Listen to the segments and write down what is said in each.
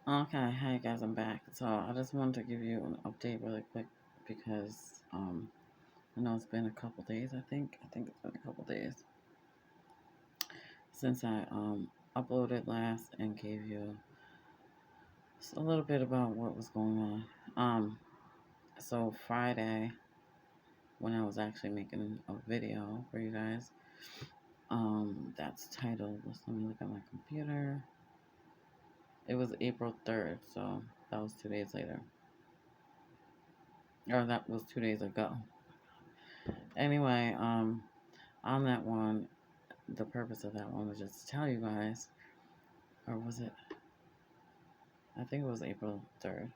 Okay, hey guys, I'm back. So I just wanted to give you an update really quick because I know it's been a couple days. I think it's been a couple days since I uploaded last and gave you a little bit about what was going on. So Friday when I was actually making a video for you guys, that's titled. Let me look at my computer. It was April 3rd, so that was 2 days later, or that was 2 days ago. Anyway, on that one, the purpose of that one was just to tell you guys, or was it? I think it was April 3rd,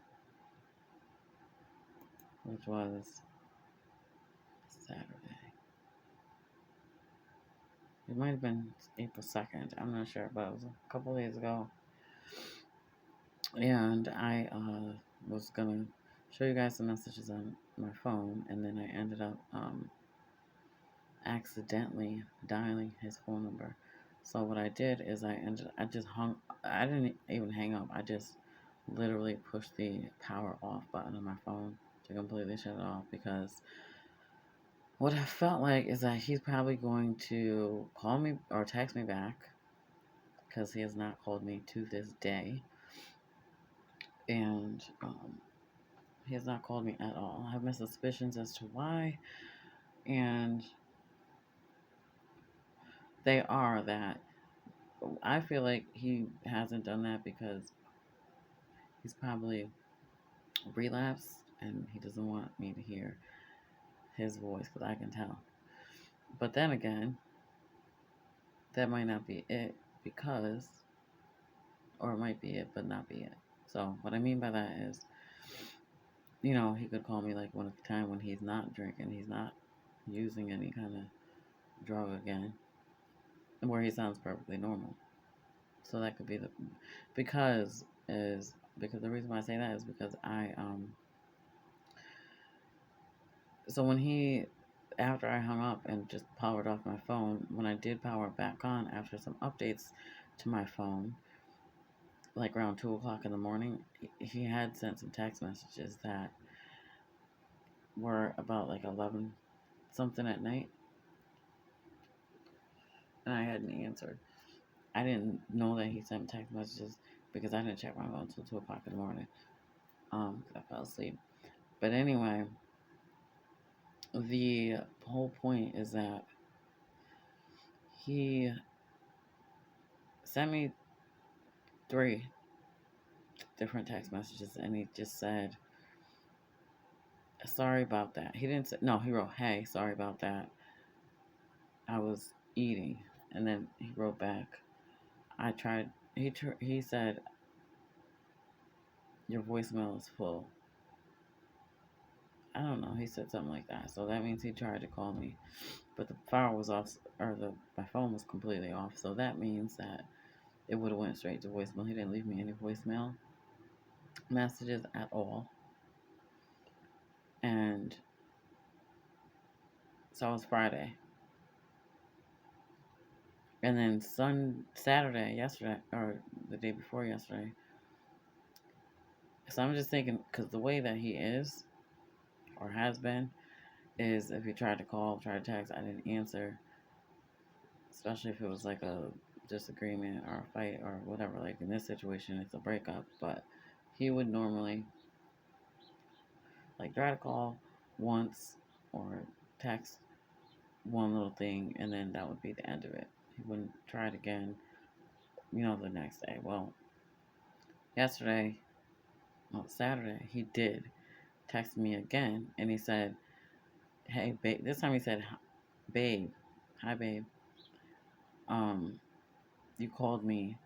which was Saturday. It might have been April 2nd. I'm not sure, but it was a couple days ago. And I was gonna show you guys some messages on my phone, and then I ended up accidentally dialing his phone number. So what I did is I just hung. I didn't even hang up. I just literally pushed the power off button on my phone to completely shut it off, because what I felt like is that he's probably going to call me or text me back, because he has not called me to this day, and he has not called me at all. I have my suspicions as to why, and they are that I feel like he hasn't done that because he's probably relapsed and he doesn't want me to hear his voice, because I can tell. But then again, that might not be it, because, or it might be it, but not be it. So, what I mean by that is, he could call me like one at a time when he's not drinking, he's not using any kind of drug again, where he sounds perfectly normal. So that could be because the reason why I say that is because so when he after I hung up and just powered off my phone, when I did power it back on after some updates to my phone, like around 2 o'clock in the morning, he had sent some text messages that were about like 11 something at night, and I hadn't answered. I didn't know that he sent text messages because I didn't check my phone until 2 o'clock in the morning. 'Cause I fell asleep. But anyway, the whole point is that he sent me three different text messages, and he just said, "Sorry about that." He didn't say no. He wrote, "Hey, sorry about that. I was eating," and then he wrote back, "I tried." He said, "Your voicemail is full." I don't know. He said something like that. So that means he tried to call me, but the power was off, or the my phone was completely off. So that means that it would have went straight to voicemail. He didn't leave me any voicemail messages at all, and so it was Friday, and then Saturday, yesterday, or the day before yesterday. So I'm just thinking, because the way that he is or has been is, if he tried to call, tried to text, I didn't answer, especially if it was like a disagreement or a fight or whatever. Like in this situation, it's a breakup, but he would normally like try to call once or text one little thing, and then that would be the end of it. He wouldn't try it again, the next day. Well, yesterday, well, Saturday, he did text me again, and he said, "Hey, babe." This time he said, "Babe, hi, babe. Um, you called me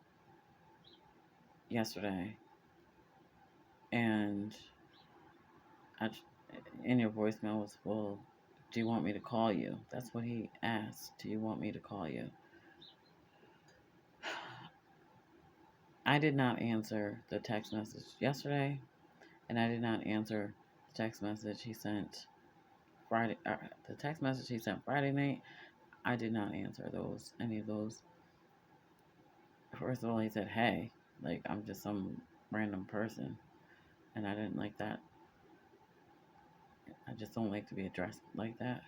yesterday, and I, and your voicemail was full. Do you want me to call you?" That's what he asked. "Do you want me to call you?" I did not answer the text message yesterday, and I did not answer the text message he sent Friday. The text message he sent Friday night, I did not answer any of those. First of all, he said, "Hey," like I'm just some random person, and I didn't like that. I just don't like to be addressed like that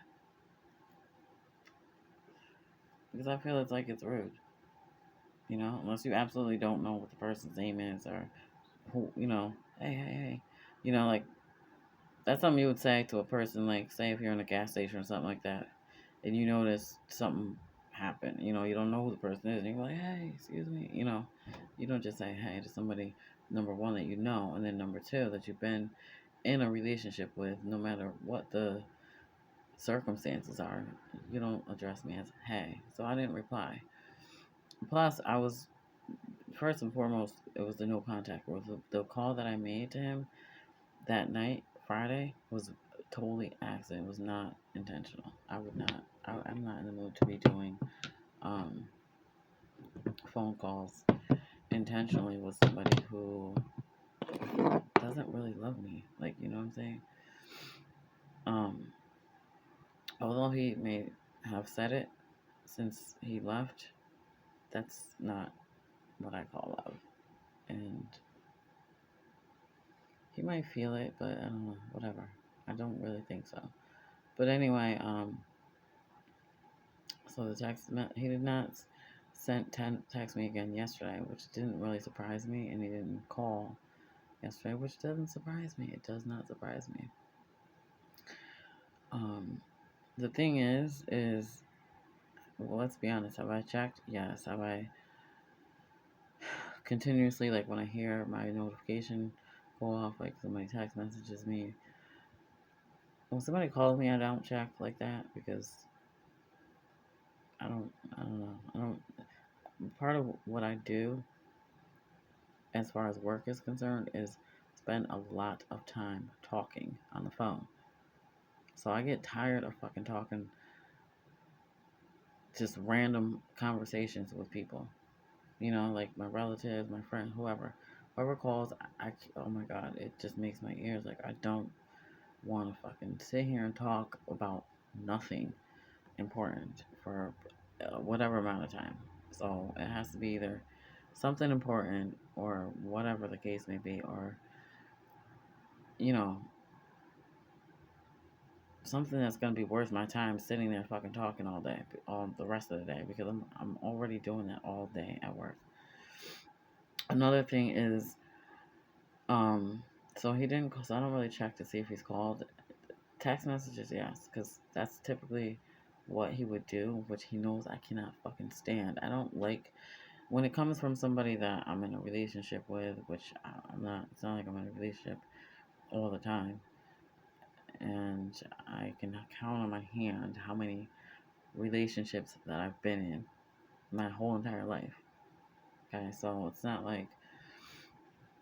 because I feel it's like it's rude. Unless you absolutely don't know what the person's name is or who, hey, hey, hey, like that's something you would say to a person, like say if you're in a gas station or something like that, and you notice something happen. You don't know who the person is, and you're like, hey, excuse me. You don't just say hey to somebody. Number one, that you know, and then number two, that you've been in a relationship with, no matter what the circumstances are. You don't address me as hey. So I didn't reply. Plus, I was first and foremost, it was the no contact rule. The call that I made to him that night, Friday, was totally accident. It was not intentional. I would not. I'm not in the mood to be doing um, phone calls intentionally with somebody who doesn't really love me. Like, you know what I'm saying? Um, Although he may have said it since he left, that's not what I call love. And he might feel it, but I don't know. Whatever. I don't really think so. But anyway, so he did not text me again yesterday, which didn't really surprise me, and he didn't call yesterday, which doesn't surprise me. It does not surprise me. Um, the thing is, well, let's be honest. Have I checked? Yes. Have I continuously, like when I hear my notification go off, like somebody text messages me? When somebody calls me, I don't check like that because I don't know. I don't. Part of what I do as far as work is concerned is spend a lot of time talking on the phone. So I get tired of fucking talking just random conversations with people. Like my relatives, my friend, whoever. Whoever calls, oh my god, it just makes my ears like I don't want to fucking sit here and talk about nothing important for whatever amount of time. So it has to be either something important or whatever the case may be, or you know, something that's gonna be worth my time sitting there fucking talking all day, all the rest of the day, because I'm already doing that all day at work. Another thing is, so he didn't. So I don't really check to see if he's called. Text messages, yes, because that's typically what he would do, which he knows I cannot fucking stand. I don't like when it comes from somebody that I'm in a relationship with, which I'm not. It's not like I'm in a relationship all the time, and I can count on my hand how many relationships that I've been in my whole entire life. Okay, so it's not like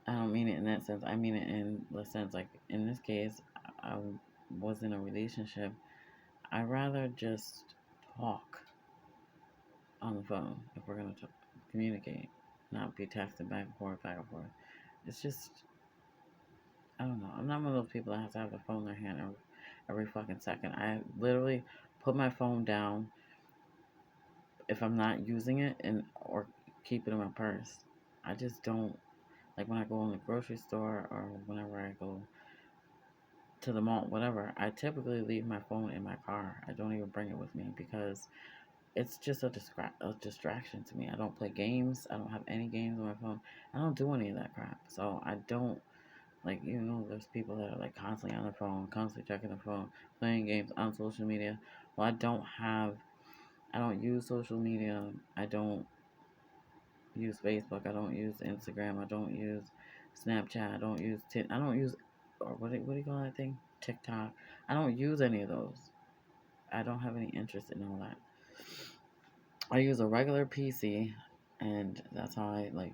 I don't mean it in that sense. I mean it in the sense like in this case, I was in a relationship. I rather just talk on the phone if we're gonna communicate, not be texting back and forth, back and forth. It's just I don't know. I'm not one of those people that has to have the phone in their hand every fucking second. I literally put my phone down if I'm not using it and or keep it in my purse. I just don't like when I go in the grocery store or whenever I go to the mall, whatever. I typically leave my phone in my car. I don't even bring it with me because it's just a distraction to me. I don't play games. I don't have any games on my phone. I don't do any of that crap. So I don't like there's people that are like constantly on their phone, constantly checking their phone, playing games on social media. Well, I don't use social media. I don't use Facebook. I don't use Instagram. I don't use Snapchat. I don't use or what do you call that thing? TikTok. I don't use any of those. I don't have any interest in all that. I use a regular PC, and that's how I like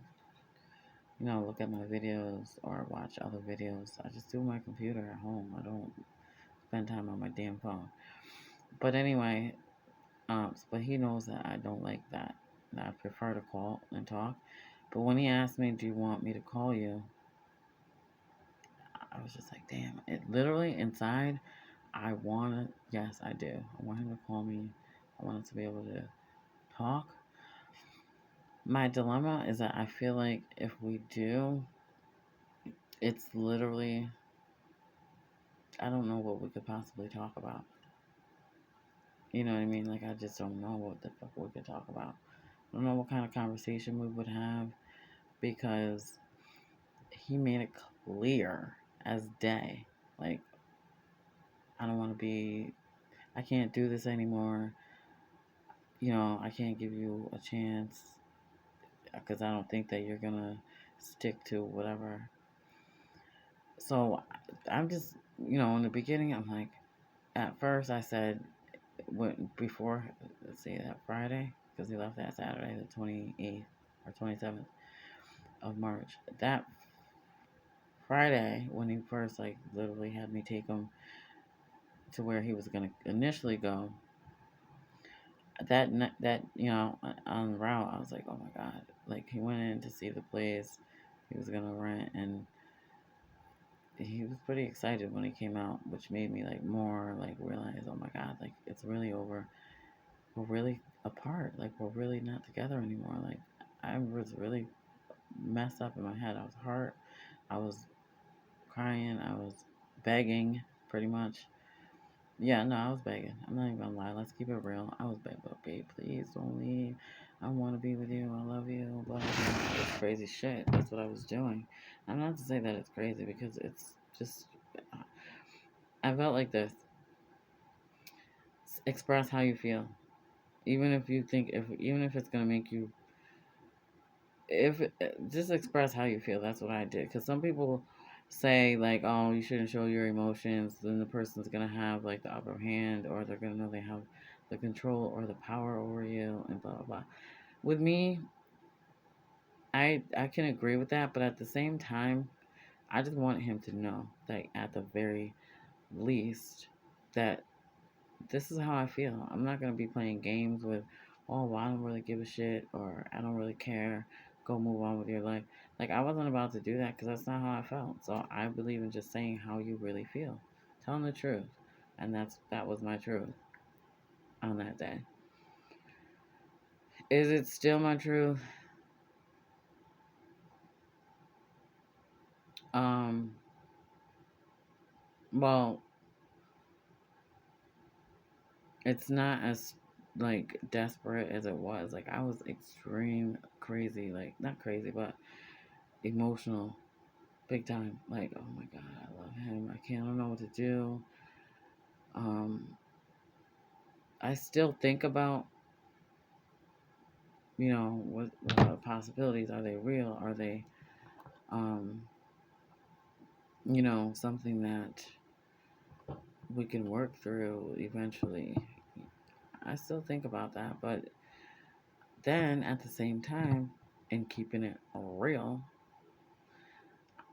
look at my videos or watch other videos. I just do my computer at home. I don't spend time on my damn phone. But anyway, but he knows that I don't like that. That I prefer to call and talk. But when he asked me, "Do you want me to call you?" I was just like, "Damn!" It literally inside, yes, I do. I want him to call me. I want us to be able to talk. My dilemma is that I feel like if we do, it's literally, I don't know what we could possibly talk about. You know what I mean? Like, I just don't know what the fuck we could talk about. I don't know what kind of conversation we would have because he made it clear as day. Like, I don't want to be, I can't do this anymore. I can't give you a chance because I don't think that you're going to stick to whatever. So I'm just, in the beginning, I'm like, at first I said, before, let's see, that Friday, because he left that Saturday, the 28th or 27th of March. That Friday, when he first, like, literally had me take him to where he was going to initially go, on the route, I was like, oh my God. Like, he went in to see the place he was going to rent, and he was pretty excited when he came out, which made me, like, more, like, realize, oh my God, like, it's really over. We're really apart. Like, we're really not together anymore. Like, I was really messed up in my head. I was hurt. I was crying. I was begging, pretty much. Yeah, no, I was begging. I'm not even gonna lie. Let's keep it real. I was begging, but babe, please don't leave. I want to be with you. I love you. Blah, blah, blah. It's crazy shit. That's what I was doing. I'm not to say that it's crazy because it's just, I felt like this. Express how you feel. Even if you think, even if it's gonna make you, if just express how you feel. That's what I did. Because some people say, like, oh, you shouldn't show your emotions, then the person's gonna have, like, the upper hand, or they're gonna know they have the control or the power over you, and blah blah blah. With me, I can agree with that, but at the same time, I just want him to know that at the very least, that this is how I feel. I'm not gonna be playing games with, oh, well, I don't really give a shit, or I don't really care. Go move on with your life. Like, I wasn't about to do that because that's not how I felt. So I believe in just saying how you really feel, telling the truth, and that was my truth on that day. Is it still my truth? Um. Well, it's not as, like, desperate as it was. Like, I was extreme crazy, like, not crazy, but emotional. Big time. Like, oh my God, I love him. I don't know what to do. Um, I still think about, what are the possibilities? Are they real? Are they, um, something that we can work through eventually? I still think about that, but then at the same time, in keeping it real,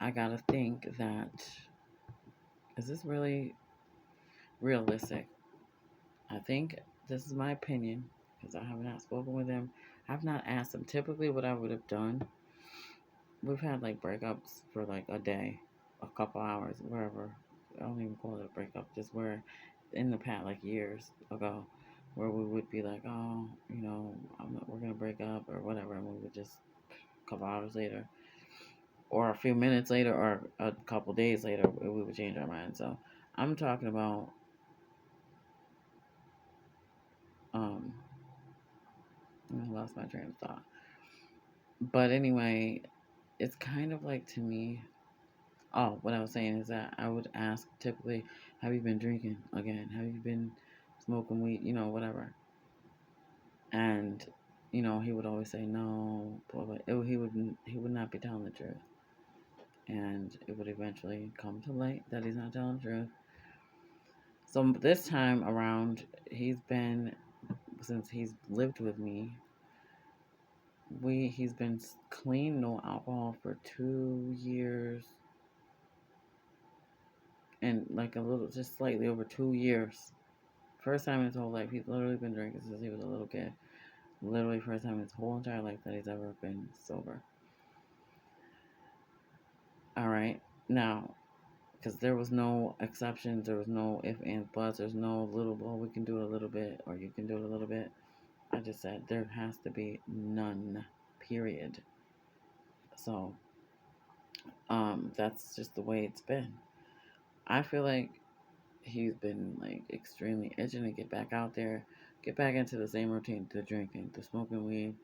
I gotta think that, is this really realistic? I think this is my opinion because I have not spoken with him. I've not asked him. Typically, what I would have done, we've had, like, breakups for, like, a day, a couple hours, wherever. I don't even call it a breakup, just where in the past, like, years ago, where we would be like, oh, we're gonna break up or whatever, and we would just a couple hours later, or a few minutes later, or a couple days later, we would change our mind. So I'm talking about, um, I lost my train of thought. But anyway, it's kind of like, to me, oh, what I was saying is that I would ask typically, have you been drinking again? Have you been smoking weed? Whatever. And, he would always say no, but he would not be telling the truth. And it would eventually come to light that he's not telling the truth. So this time around, since he's lived with me, he's been clean, no alcohol for 2 years, and, like, a little, just slightly over 2 years. First time in his whole life. He's literally been drinking since he was a little kid. Literally, first time in his whole entire life that he's ever been sober. All right. Now, because there was no exceptions, there was no if, and, buts, there's no little, well, we can do it a little bit, or you can do it a little bit. I just said there has to be none, period. So That's just the way it's been. I feel like he's been like extremely itching to get back out there, get back into the same routine, the drinking, the smoking weed,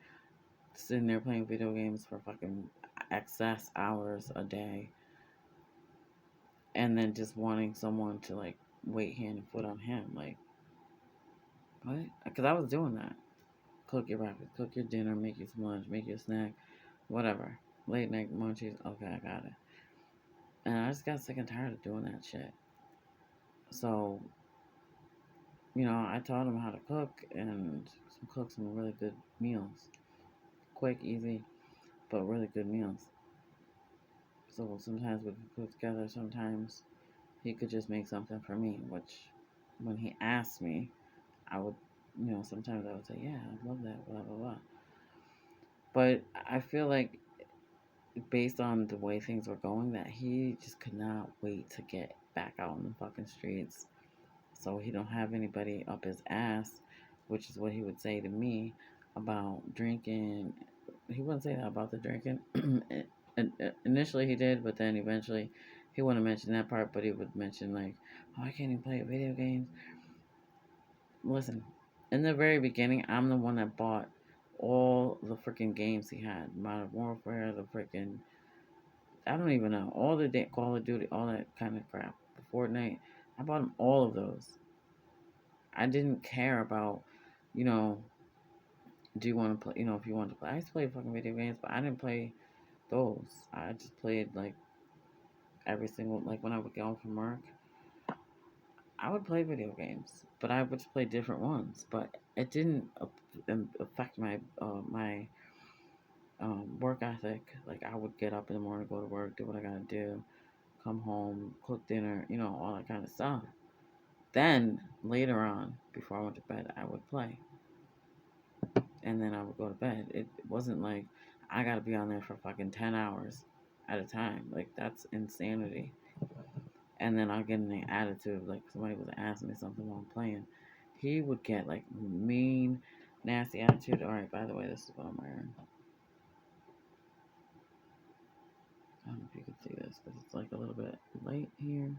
sitting there playing video games for fucking excess hours a day, and then just wanting someone to like wait hand and foot on him. Like, what? Because I was doing that. Cook your breakfast, cook your dinner, make you some lunch, make you a snack, whatever. Late night munchies, okay, I got it. And I just got sick and tired of doing that shit. So, I taught him how to cook and cook some really good meals. Quick, easy, but really good meals. So sometimes we could cook together, sometimes he could just make something for me, which when he asked me, I would, sometimes I would say, yeah, I love that, blah, blah, blah. But I feel like based on the way things were going, that he just could not wait to get back out in the fucking streets. So he don't have anybody up his ass, which is what he would say to me about drinking. He wouldn't say that about the drinking. Initially he did, but then eventually he wouldn't mention that part, but he would mention like, "Oh, I can't even play video games." Listen, in the very beginning, I'm the one that bought all the freaking games he had. Modern Warfare, the freaking I don't even know all the Call of Duty, all that kind of crap. Fortnite, I bought him all of those. I didn't care about, you know, do you want to play, if you want to play. I used to play fucking video games, but I didn't play those. I just played like every single, like when I would get home from work, I would play video games, but I would just play different ones. But it didn't affect my work ethic. Like I would get up in the morning, go to work, do what I gotta do, come home, cook dinner, all that kind of stuff. Then later on, before I went to bed, I would play, and then I would go to bed. It wasn't like I gotta be on there for fucking 10 hours at a time. Like that's insanity. And then I'll get in an attitude like somebody was asking me something while I'm playing. He would get like mean, nasty attitude. All right, by the way, this is what I'm wearing. I don't know if you can see this because it's like a little bit light here.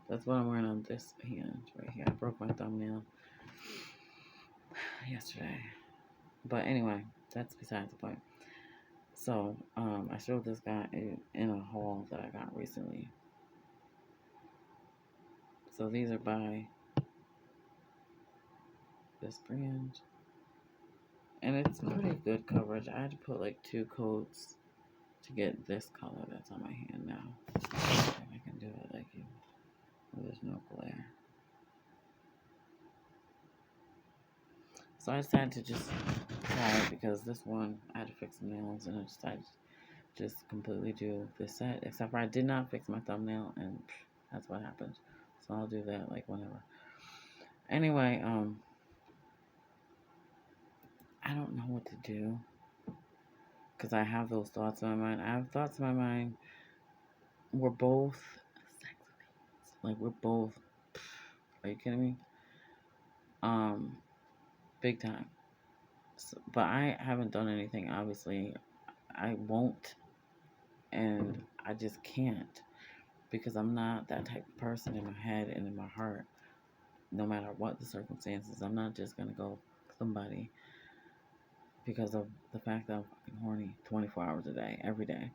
That's what I'm wearing on this hand right here. I broke my thumbnail yesterday. But anyway, that's besides the point. So, I showed this guy in a haul that I got recently. So these are by this brand. And it's pretty good coverage. I had to put like 2 coats to get this color that's on my hand now. If I can do it like you, where there's no glare. So I decided to just try it because this one I had to fix some nails, and I decided to just completely do this set. Except for I did not fix my thumbnail, and that's what happened. So I'll do that like whenever. Anyway, I don't know what to do because I have those thoughts in my mind. I have thoughts in my mind. We're both sex offenders. Like we're both. Are you kidding me? Um, Big time. So, but I haven't done anything. Obviously, I won't, and I just can't because I'm not that type of person in my head and in my heart. No matter what the circumstances, I'm not just gonna go somebody because of the fact that I'm fucking horny 24 hours a day, every day.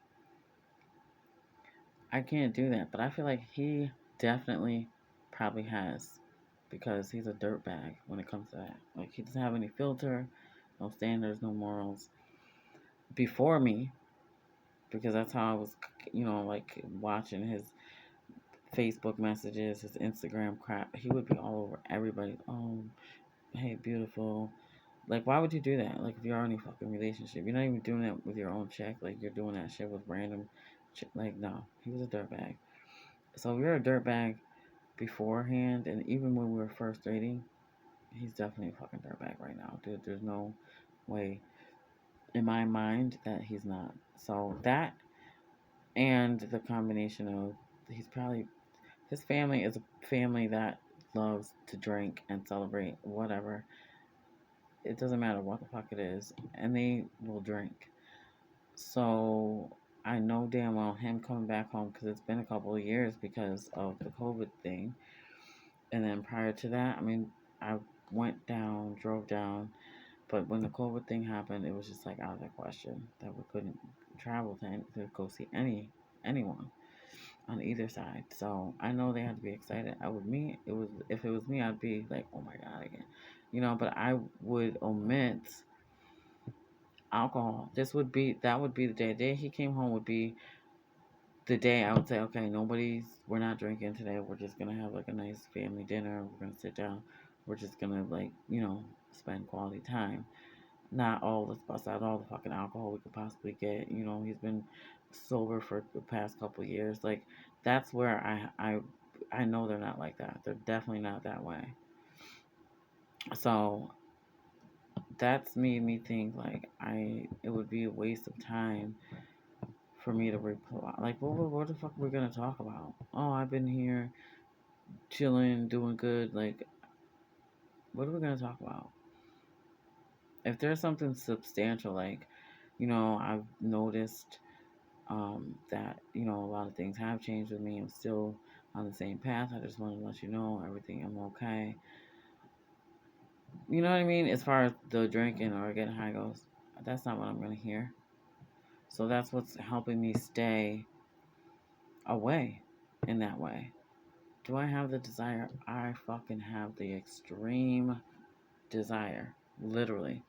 I can't do that, but I feel like he definitely probably has because he's a dirtbag when it comes to that. Like, he doesn't have any filter, no standards, no morals. Before me, because that's how I was, like watching his Facebook messages, his Instagram crap. He would be all over everybody. Oh, hey, beautiful. Like, why would you do that? Like, if you're in a fucking relationship, you're not even doing that with your own chick. Like, you're doing that shit with random chick. Like, no, he was a dirtbag. So if you're a dirtbag beforehand, and even when we were first dating, he's definitely a fucking dirtbag right now, dude. There's no way in my mind that he's not. So that and the combination of he's probably his family is a family that loves to drink and celebrate whatever. It doesn't matter what the fuck it is, and they will drink. So I know damn well him coming back home because it's been a couple of years because of the COVID thing. And then prior to that, I mean, I went down, drove down, but when the COVID thing happened, it was just like out of the question that we couldn't travel to go see anyone on either side. So I know they had to be excited. I would me it was if it was me, I'd be like, oh my god again, But I would omit alcohol. That would be the day. The day he came home would be the day I would say, okay, we're not drinking today. We're just gonna have like a nice family dinner. We're gonna sit down. We're just gonna like spend quality time. Not all let's bust out all the fucking alcohol we could possibly get. He's been sober for the past couple of years. Like that's where I know they're not like that. They're definitely not that way. So that's made me think like it would be a waste of time for me to reply. Like what the fuck are we gonna talk about? Oh, I've been here chilling, doing good. Like what are we gonna talk about? If there's something substantial, like I've noticed that a lot of things have changed with me. I'm still on the same path. I just want to let you know everything. I'm okay. You know what I mean? As far as the drinking or getting high goes, that's not what I'm gonna hear. So that's what's helping me stay away in that way. Do I have the desire? I fucking have the extreme desire, literally.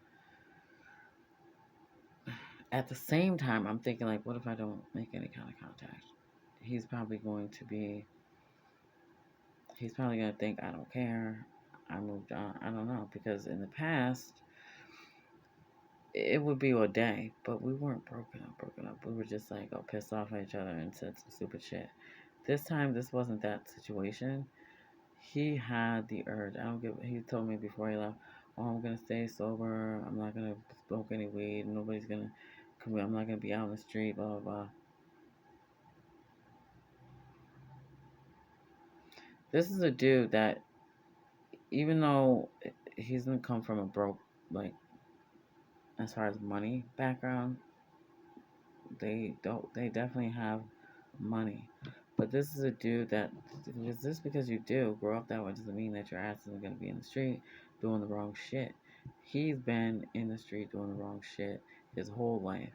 At the same time, I'm thinking like, what if I don't make any kind of contact? He's probably going to be he's probably going to think I don't care. I moved on. I don't know. Because in the past, it would be a day, but we weren't broken up. We were just like, pissed off at each other and said some stupid shit. This time, this wasn't that situation. He had the urge. He told me before he left, oh, I'm going to stay sober. I'm not going to smoke any weed. Nobody's going to come. I'm not going to be out in the street, blah, blah, blah. This is a dude that, even though he's gonna come from a broke, like, as far as money background, they definitely have money. But this is a dude that, just because you do grow up that way doesn't mean that your ass isn't gonna be in the street doing the wrong shit. He's been in the street doing the wrong shit his whole life.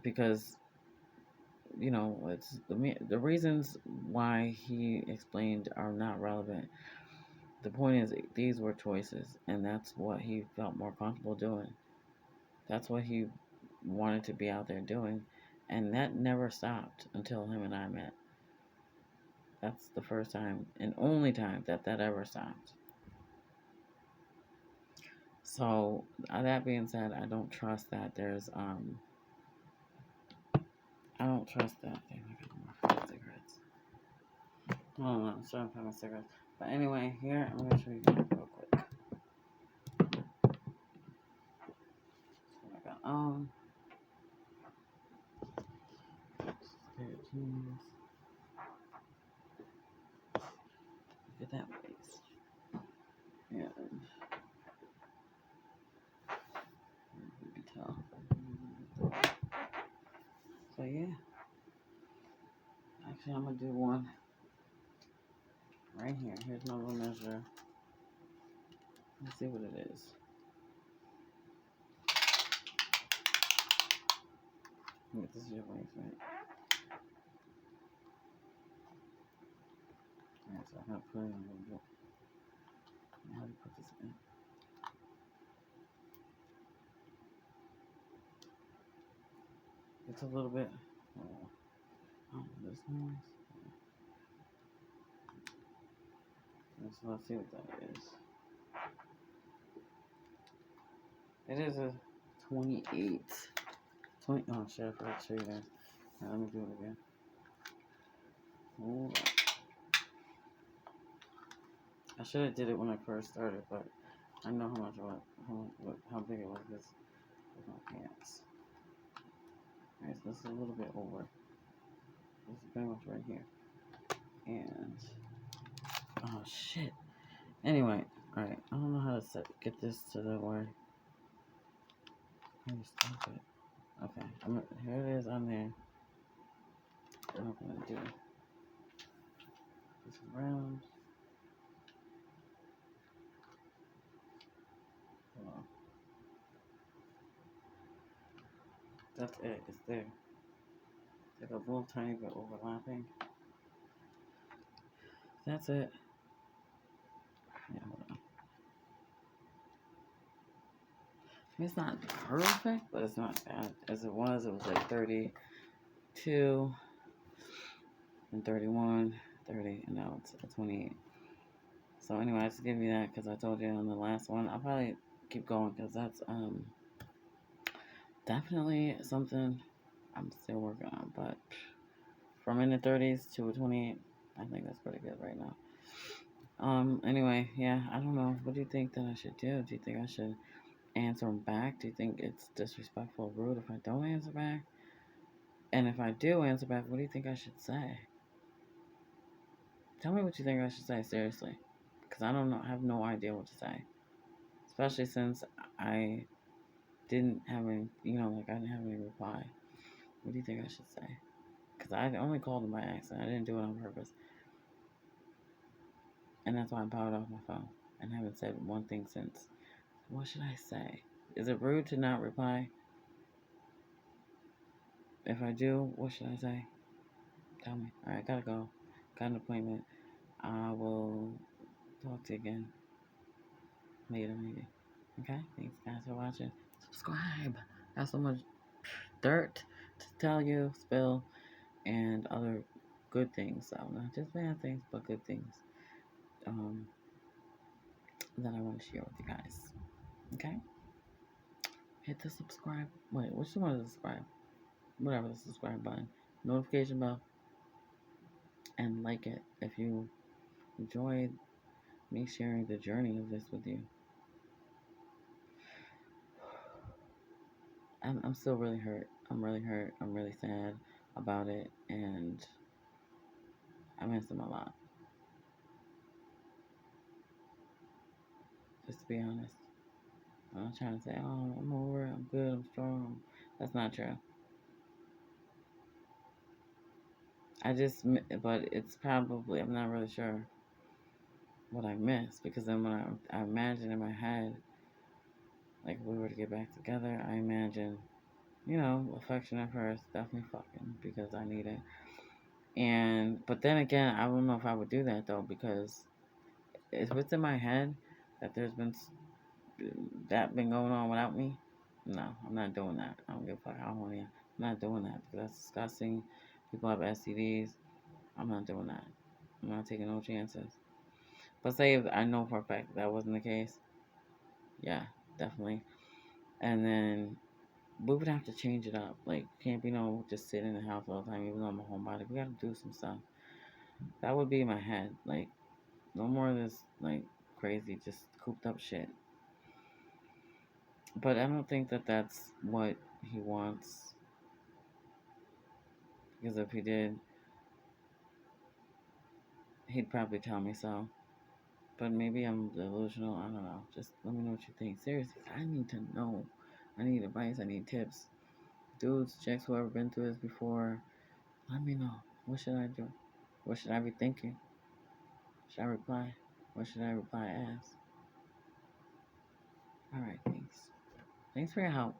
Because it's the reasons why he explained are not relevant. The point is, these were choices, and that's what he felt more comfortable doing. That's what he wanted to be out there doing, and that never stopped until him and I met. That's the first time and only time that ever stopped. So that being said, I don't trust that I don't trust that. Damn, I got more fucking cigarettes. Hold on, I'm trying to find my cigarettes. But anyway, here I'm gonna show you real quick. I got pair of jeans. Look at that waist. And you can tell. So yeah. Actually, I'm gonna do one right here. Here's my little measure. Let's see what it is. Wait, this is your waist, right? Alright, so I'm gonna put it in a little bit. How do you put this in? It's a little bit. This noise. So let's see what that is. It is a 28. Oh shit, I forgot to show you guys. Right, let me do it again. Hold on. I should have did it when I first started, but I know how big it was with my pants. Alright, so this is a little bit over. This is pretty much right here. And oh shit. Anyway, alright, I don't know how to get this to the where. How do you stop it? Okay, here it is on there. I'm not gonna do this round. Hold on. That's it. It's there. It's like a little tiny bit overlapping. That's it. Yeah, hold on. It's not perfect, but it's not bad as it was. It was like 32 and 31, 30, and now it's 28. So anyway, I just give you that because I told you on the last one. I'll probably keep going because that's definitely something I'm still working on. But from in the 30s to a 28, I think that's pretty good right now. Anyway, yeah, I don't know. What do you think that I should do? Do you think I should answer him back? Do you think it's disrespectful or rude if I don't answer back? And if I do answer back, what do you think I should say? Tell me what you think I should say, seriously. Because I don't know, I have no idea what to say. Especially since I didn't have any, like I didn't have any reply. What do you think I should say? Because I only called him by accident. I didn't do it on purpose. And that's why I powered off my phone and haven't said one thing since. What should I say? Is it rude to not reply? If I do, what should I say? Tell me. Alright, gotta go. Got an appointment. I will talk to you again later, maybe. Okay? Thanks, guys, for watching. Subscribe. I have so much dirt to tell you, spill, and other good things. So, not just bad things, but good things um, that I want to share with you guys. Okay? Hit the subscribe. Wait, which one to subscribe? Whatever, the subscribe button. Notification bell. And like it if you enjoyed me sharing the journey of this with you. I'm still really hurt. I'm really hurt. I'm really sad about it. And I miss him a lot. Just to be honest. I'm not trying to say, oh, I'm over it. I'm good. I'm strong. That's not true. But it's probably, I'm not really sure what I missed. Because then when I imagine in my head, like, if we were to get back together, I imagine, affection at first, definitely fucking, because I need it. But then again, I don't know if I would do that, though, because if it's in my head that there's been that been going on without me, no, I'm not doing that. I don't give a fuck how horny I am. I'm not doing that because that's disgusting. People have STDs. I'm not doing that. I'm not taking no chances. But say if I know for a fact that wasn't the case, yeah, definitely. And then we would have to change it up. Like, can't be no just sit in the house all the time, even though I'm a homebody. We got to do some stuff. That would be in my head. Like, no more of this, like, crazy, just cooped up shit. But I don't think that that's what he wants. Because if he did, he'd probably tell me so. But maybe I'm delusional. I don't know. Just let me know what you think. Seriously, I need to know. I need advice. I need tips. Dudes, chicks, whoever been through this before, let me know. What should I do? What should I be thinking? Should I reply? What should I reply as? Alright, thanks. Thanks for your help.